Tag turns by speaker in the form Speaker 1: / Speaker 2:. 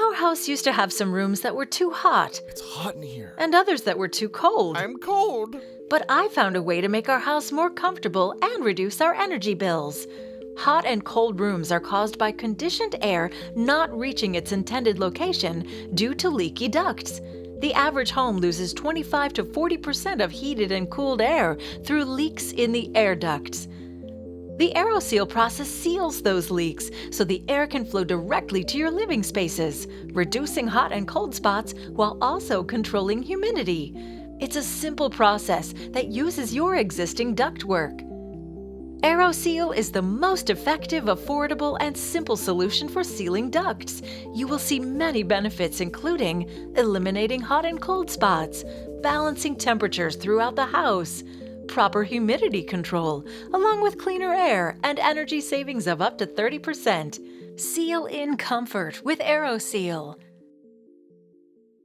Speaker 1: Our house used to have some rooms that were too hot
Speaker 2: It's hot in here.
Speaker 1: and others that were too cold.
Speaker 2: I'm cold.
Speaker 1: But I found a way to make our house more comfortable and reduce our energy bills. Hot and cold rooms are caused by conditioned air not reaching its intended location due to leaky ducts. The average home loses 25 to 40% of heated and cooled air through leaks in the air ducts. The Aeroseal process seals those leaks so the air can flow directly to your living spaces, reducing hot and cold spots while also controlling humidity. It's a simple process that uses your existing ductwork. Aeroseal is the most effective, affordable, and simple solution for sealing ducts. You will see many benefits, including eliminating hot and cold spots, balancing temperatures throughout the house, proper humidity control, along with cleaner air and energy savings of up to 30%. Seal in comfort with Aeroseal.